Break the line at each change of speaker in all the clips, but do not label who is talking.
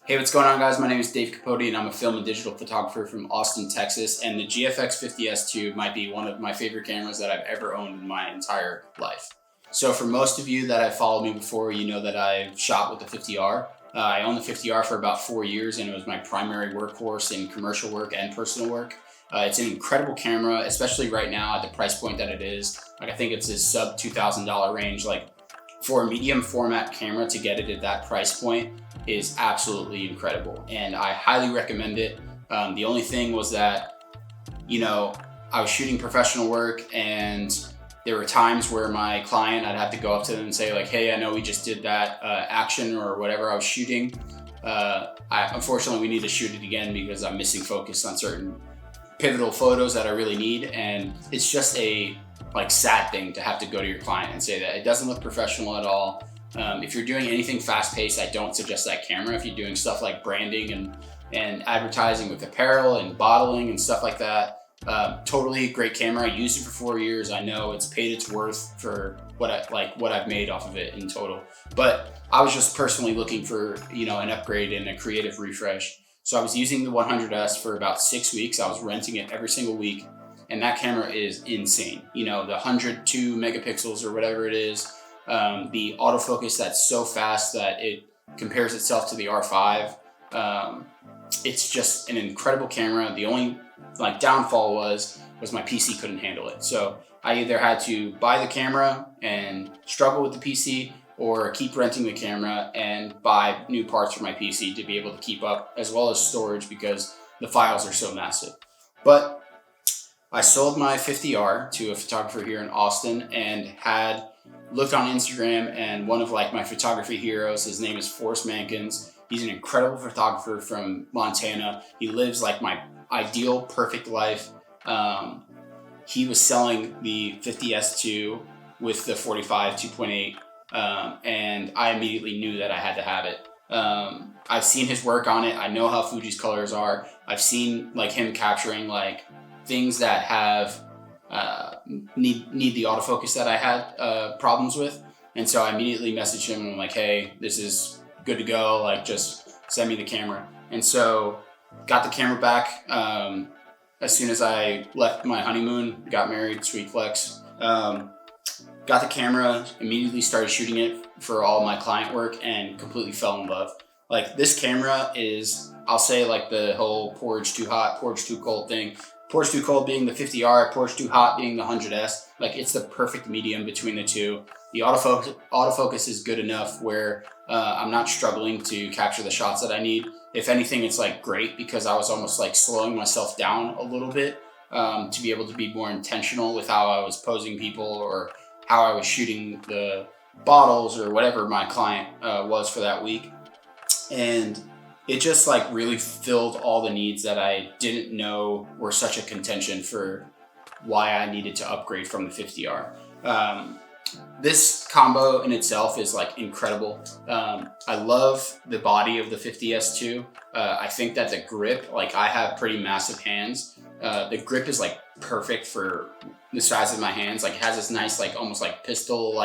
Hey, what's going on, guys? My name is Dave Capote, and I'm a film and digital photographer from Austin, Texas. And the GFX50S2 might be one of my favorite cameras that I've ever owned in my entire life. So for most of you that have followed me before, you know that I've shot with the 50R. I owned the 50R for about 4 years, and it was my primary workhorse in commercial work and personal work. It's an incredible camera, especially right now at the price point that it is. Like, I think it's a sub $2,000 range. Like, for a medium format camera to get it at that price point is absolutely incredible, and I highly recommend it. The only thing was that, I was shooting professional work, and there were times where my client, I'd have to go up to them and say like, hey, I know we just did that action or whatever I was shooting. Unfortunately, we need to shoot it again because I'm missing focus on certain pivotal photos that I really need. And it's just a sad thing to have to go to your client and say that. It doesn't look professional at all. If you're doing anything fast paced, I don't suggest that camera. If you're doing stuff like branding and advertising with apparel and bottling and stuff like that, totally great camera. I used it for 4 years. I know it's paid its worth for what I've made off of it in total. But I was just personally looking for, an upgrade and a creative refresh. So I was using the 100S for about 6 weeks. I was renting it every single week. And that camera is insane. The 102 megapixels or whatever it is, the autofocus that's so fast that it compares itself to the R5. It's just an incredible camera. The only downfall was my PC couldn't handle it. So I either had to buy the camera and struggle with the PC, or keep renting the camera and buy new parts for my PC to be able to keep up, as well as storage, because the files are so massive. But I sold my 50R to a photographer here in Austin and had looked on Instagram, and one of my photography heroes, his name is Forrest Mankins. He's an incredible photographer from Montana. He lives my ideal, perfect life. He was selling the 50S2 with the 45 2.8, and I immediately knew that I had to have it. I've seen his work on it. I know how Fuji's colors are. I've seen him capturing things that have need the autofocus that I had problems with. And so I immediately messaged him and I'm like, hey, this is good to go. Just send me the camera. And so got the camera back as soon as I left my honeymoon, got married, sweet flex. Got the camera, immediately started shooting it for all my client work, and completely fell in love. This camera is, I'll say the whole porridge too hot, porridge too cold thing. Porridge too cold being the 50R, porridge too hot being the 100S. It's the perfect medium between the two. The autofocus is good enough where I'm not struggling to capture the shots that I need. If anything, it's great, because I was almost slowing myself down a little bit to be able to be more intentional with how I was posing people, or how I was shooting the bottles, or whatever my client was for that week. And it just really filled all the needs that I didn't know were such a contention for why I needed to upgrade from the 50R. This combo in itself is incredible. I love the body of the 50S2. I think that the grip, I have pretty massive hands. The grip is perfect for the size of my hands. It has this nice almost pistol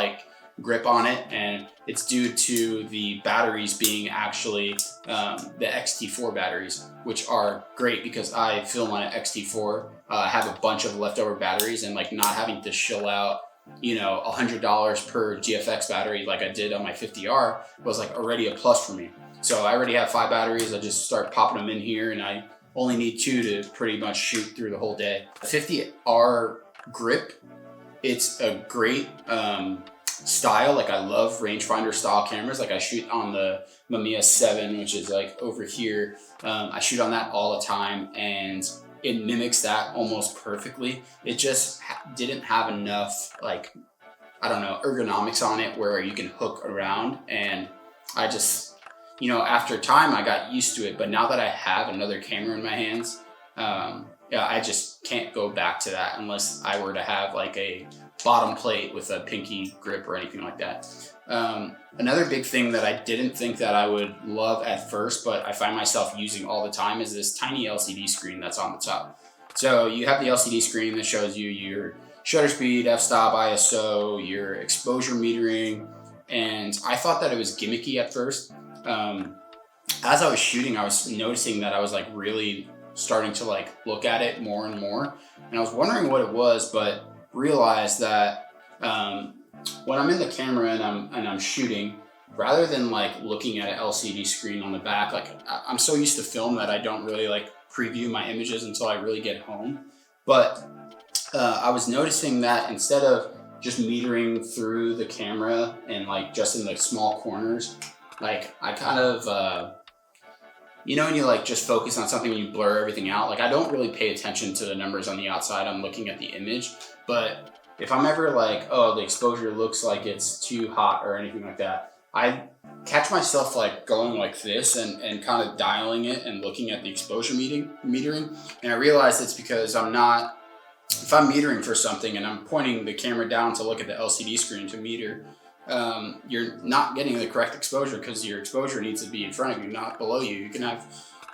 grip on it, and it's due to the batteries being actually the XT4 batteries, which are great because I film on an XT4. Have a bunch of leftover batteries, and not having to shill out $100 per GFX battery like I did on my 50R was already a plus for me. So I already have 5 batteries. I just start popping them in here, and I only need 2 to pretty much shoot through the whole day. The 50R grip, it's a great style. I love rangefinder style cameras. I shoot on the Mamiya 7, which is over here. I shoot on that all the time, and it mimics that almost perfectly. It just didn't have enough ergonomics on it where you can hook around. And I just, after time I got used to it, but now that I have another camera in my hands, I just can't go back to that unless I were to have a bottom plate with a pinky grip or anything like that. Another big thing that I didn't think that I would love at first, but I find myself using all the time, is this tiny LCD screen that's on the top. So you have the LCD screen that shows you your shutter speed, f-stop, ISO, your exposure metering, and I thought that it was gimmicky at first. as I was shooting, I was noticing that I was like really starting to like look at it more and more. And I was wondering what it was, but realized that when I'm in the camera and I'm shooting, rather than like looking at an LCD screen on the back, like I'm so used to film that I don't really like preview my images until I really get home. But I was noticing that instead of just metering through the camera and like just in the small corners, like I kind of, you know, when you like just focus on something and you blur everything out, like I don't really pay attention to the numbers on the outside. I'm looking at the image. But if I'm ever like, oh, the exposure looks like it's too hot or anything like that, I catch myself like going like this and kind of dialing it and looking at the exposure metering. And I realize it's because if I'm metering for something and I'm pointing the camera down to look at the LCD screen to meter, you're not getting the correct exposure because your exposure needs to be in front of you, not below you. You can have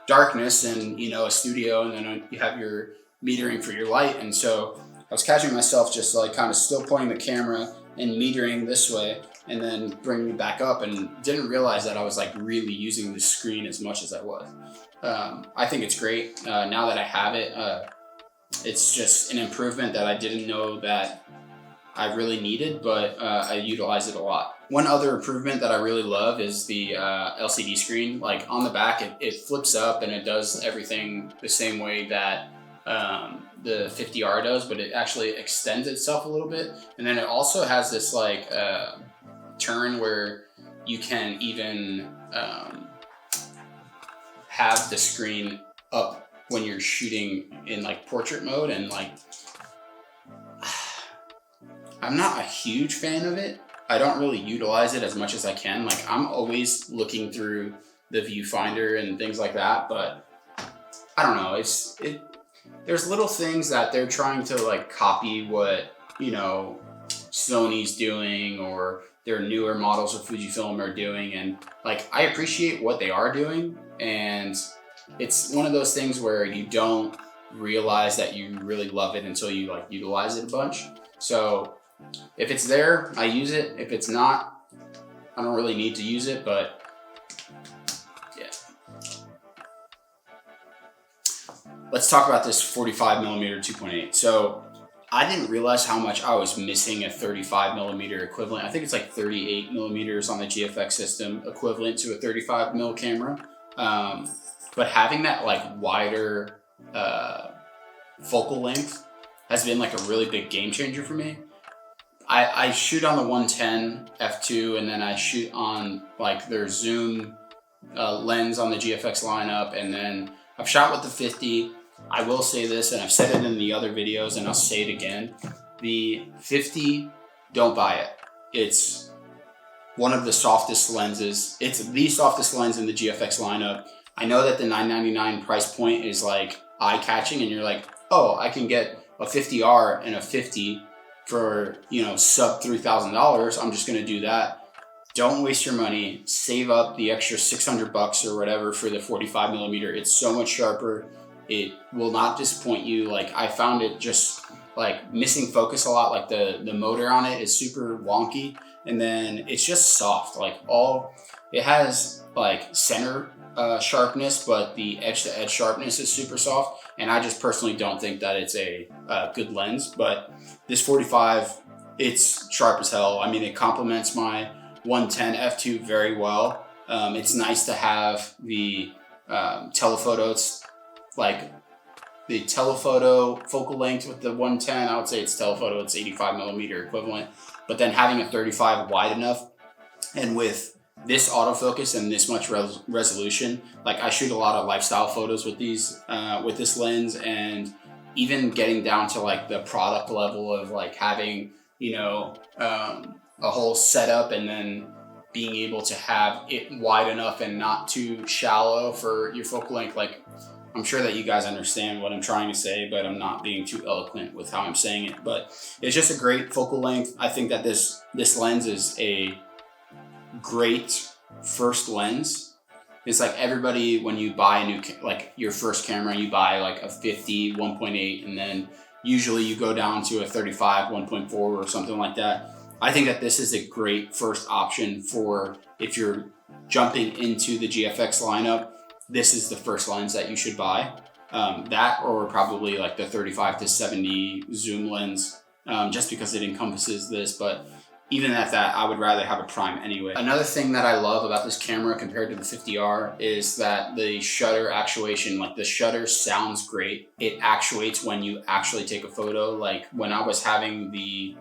darkness and, you know, a studio, and then you have your metering for your light. And so I was catching myself just like kind of still pointing the camera and metering this way and then bringing it back up, and didn't realize that I was like really using the screen as much as I was. I think it's great. Now that I have it, it's just an improvement that I didn't know that I really needed, but I utilize it a lot. One other improvement that I really love is the LCD screen. Like on the back, it flips up and it does everything the same way that the 50R does, but it actually extends itself a little bit. And then it also has this like turn where you can even have the screen up when you're shooting in like portrait mode. And like, I'm not a huge fan of it. I don't really utilize it as much as I can. Like I'm always looking through the viewfinder and things like that, but I don't know. There's little things that they're trying to like copy what, you know, Sony's doing or their newer models of Fujifilm are doing. And like, I appreciate what they are doing. And it's one of those things where you don't realize that you really love it until you like utilize it a bunch. So if it's there, I use it. If it's not, I don't really need to use it, but yeah. Let's talk about this 45mm 2.8. So I didn't realize how much I was missing a 35mm equivalent. I think it's like 38mm on the GFX system, equivalent to a 35mm camera. But having that like wider focal length has been like a really big game changer for me. I shoot on the 110 f2, and then I shoot on like their zoom lens on the GFX lineup, and then I've shot with the 50. I will say this, and I've said it in the other videos, and I'll say it again. The 50, don't buy it. It's one of the softest lenses. It's the softest lens in the GFX lineup. I know that the $999 price point is like eye-catching, and you're like, oh, I can get a 50R and a 50 for, you know, sub $3,000. I'm just gonna do that. Don't waste your money. Save up the extra $600 or whatever for the 45mm. It's so much sharper. It will not disappoint you. Like I found it just like missing focus a lot. Like the motor on it is super wonky, and then it's just soft. Like it has like center sharpness, but the edge to edge sharpness is super soft. And I just personally don't think that it's a good lens, but this 45, it's sharp as hell. I mean, it complements my 110 f2 very well. It's nice to have the telephoto. It's like the telephoto focal length with the 110. I would say it's telephoto. It's 85mm equivalent. But then having a 35 wide enough, and with this autofocus and this much resolution, like I shoot a lot of lifestyle photos with these, with this lens, and even getting down to like the product level of like having, you know, a whole setup, and then being able to have it wide enough and not too shallow for your focal length. Like, I'm sure that you guys understand what I'm trying to say, but I'm not being too eloquent with how I'm saying it. But it's just a great focal length. I think that this lens is a great first lens. It's like everybody, when you buy a new, like your first camera, you buy like a 50 1.8, and then usually you go down to a 35 1.4 or something like that. I think that this is a great first option for if you're jumping into the GFX lineup, this is the first lens that you should buy. That or probably like the 35-70 zoom lens, just because it encompasses this. But even at that, I would rather have a prime anyway. Another thing that I love about this camera compared to the 50R is that the shutter actuation, like the shutter sounds great. It actuates when you actually take a photo. Like when I was having the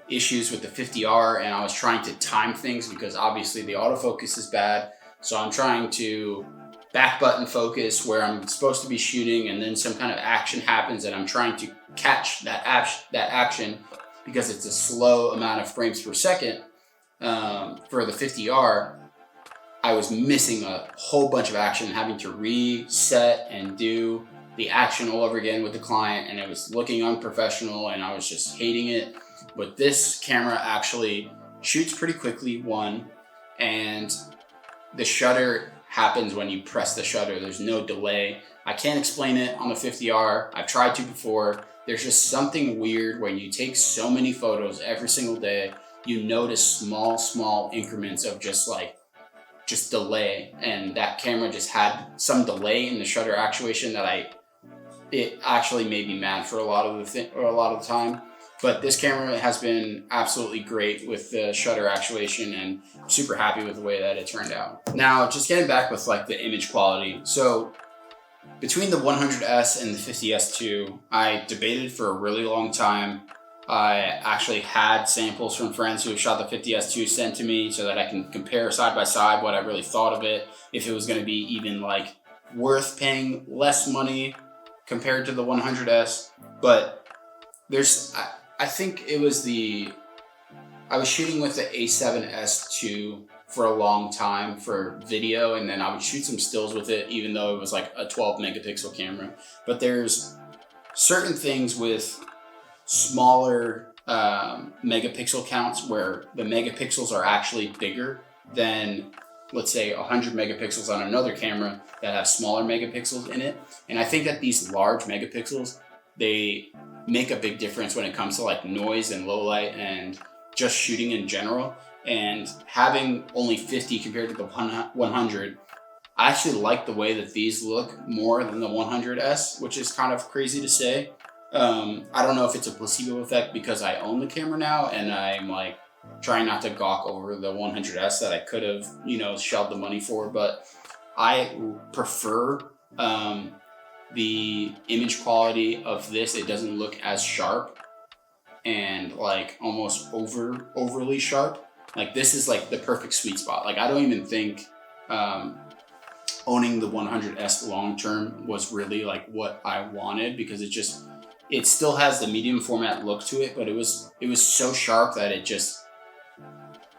issues with the 50R and I was trying to time things, because obviously the autofocus is bad. So I'm trying to back button focus where I'm supposed to be shooting, and then some kind of action happens and I'm trying to catch that action because it's a slow amount of frames per second. For the 50R, I was missing a whole bunch of action, having to reset and do the action all over again with the client, and it was looking unprofessional and I was just hating it. But this camera actually shoots pretty quickly, and the shutter happens when you press the shutter. There's no delay. I can't explain it on the 50R. I've tried to before. There's just something weird when you take so many photos every single day. You notice small increments of just delay, and that camera just had some delay in the shutter actuation that it actually made me mad for a lot of the time. But this camera has been absolutely great with the shutter actuation, and I'm super happy with the way that it turned out. Now, just getting back with like the image quality. So between the 100S and the 50S2, I debated for a really long time. I actually had samples from friends who have shot the 50S2 sent to me so that I can compare side by side what I really thought of it, if it was going to be even like worth paying less money compared to the 100S. But I think it was I was shooting with the A7S2 for a long time for video, and then I would shoot some stills with it, even though it was like a 12 megapixel camera. But there's certain things with smaller megapixel counts where the megapixels are actually bigger than, let's say, 100 megapixels on another camera that have smaller megapixels in it. And I think that these large megapixels, they make a big difference when it comes to like noise and low light and just shooting in general. And having only 50 compared to the 100, I actually like the way that these look more than the 100S, which is kind of crazy to say. I don't know if it's a placebo effect because I own the camera now and I'm like trying not to gawk over the 100S that I could have, shelled the money for, but I prefer the image quality of this. It doesn't look as sharp and like almost overly sharp. Like this is like the perfect sweet spot. Like I don't even think owning the 100S long term was really like what I wanted, because it still has the medium format look to it, but it was so sharp that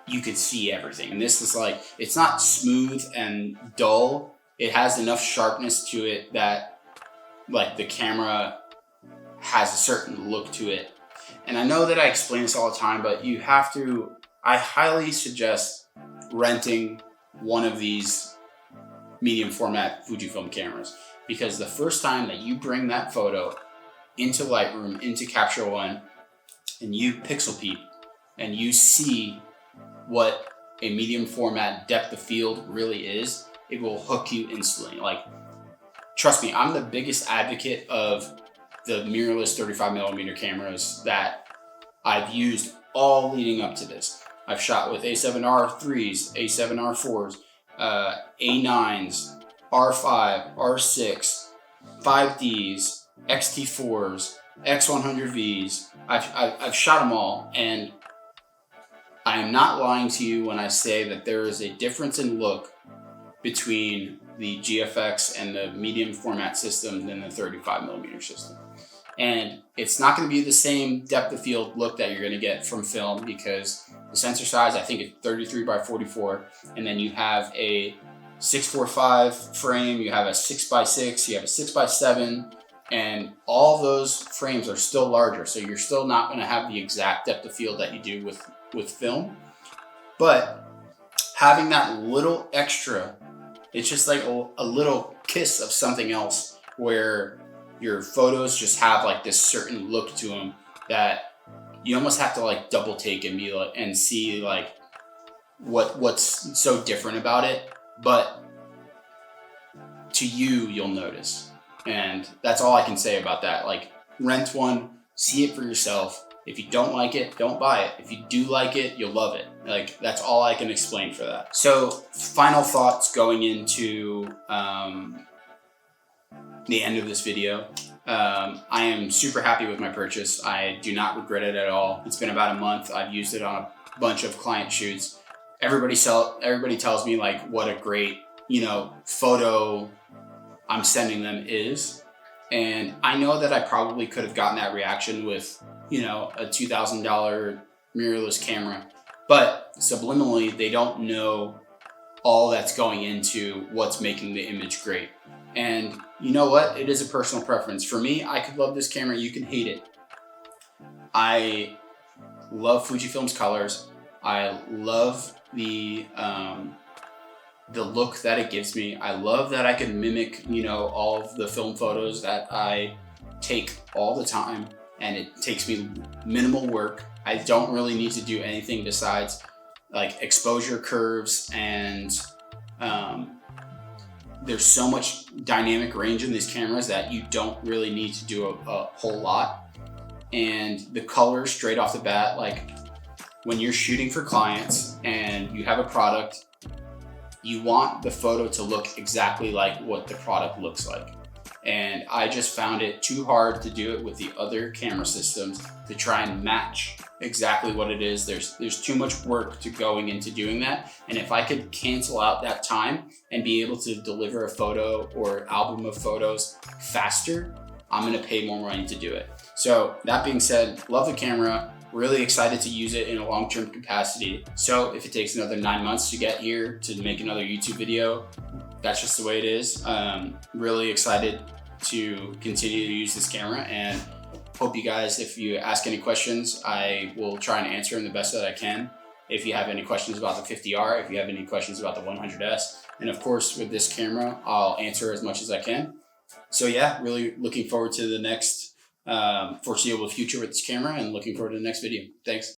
you could see everything. And this is like, it's not smooth and dull. It has enough sharpness to it that like the camera has a certain look to it. And I know that I explain this all the time, but I highly suggest renting one of these medium format Fujifilm cameras, because the first time that you bring that photo into Lightroom, into Capture One, and you pixel peep and you see what a medium format depth of field really is, it will hook you instantly. Like, trust me, I'm the biggest advocate of the mirrorless 35mm cameras that I've used all leading up to this. I've shot with A7R3s, A7R4s, A9s, R5, R6, 5Ds, XT4s, X100Vs. I've shot them all, and I am not lying to you when I say that there is a difference in look between the GFX and the medium format system than the 35mm system. And it's not going to be the same depth of field look that you're going to get from film, because the sensor size, I think, is 33x44, and then you have a 645 frame, you have a 6x6, you have a 6x7, and all those frames are still larger, so you're still not going to have the exact depth of field that you do with film. But having that little extra, it's just like a little kiss of something else, where your photos just have like this certain look to them that you almost have to like double take and be like, and see like what's so different about it, but to you, you'll notice. And that's all I can say about that. Like, rent one, see it for yourself. If you don't like it, don't buy it. If you do like it, you'll love it. Like, that's all I can explain for that. So final thoughts going into the end of this video. I am super happy with my purchase. I do not regret it at all. It's been about a month. I've used it on a bunch of client shoots. Everybody tells me like what a great, photo I'm sending them is. And I know that I probably could have gotten that reaction with, a $2,000 mirrorless camera, but subliminally, they don't know all that's going into what's making the image great. And you know what? It is a personal preference. For me, I could love this camera. You can hate it. I love Fujifilm's colors. I love the look that it gives me. I love that I can mimic, all of the film photos that I take all the time, and it takes me minimal work. I don't really need to do anything besides like exposure curves, and there's so much dynamic range in these cameras that you don't really need to do a whole lot. And the colors straight off the bat, like when you're shooting for clients and you have a product, you want the photo to look exactly like what the product looks like. And I just found it too hard to do it with the other camera systems to try and match exactly what it is. There's too much work to going into doing that. And if I could cancel out that time and be able to deliver a photo or album of photos faster, I'm gonna pay more money to do it. So that being said, love the camera. Really excited to use it in a long-term capacity. So if it takes another 9 months to get here to make another YouTube video, that's just the way it is. Really excited to continue to use this camera, and hope you guys, if you ask any questions, I will try and answer them the best that I can. If you have any questions about the 50R, if you have any questions about the 100S, and of course with this camera, I'll answer as much as I can. So yeah, really looking forward to the next foreseeable future with this camera, and looking forward to the next video. Thanks.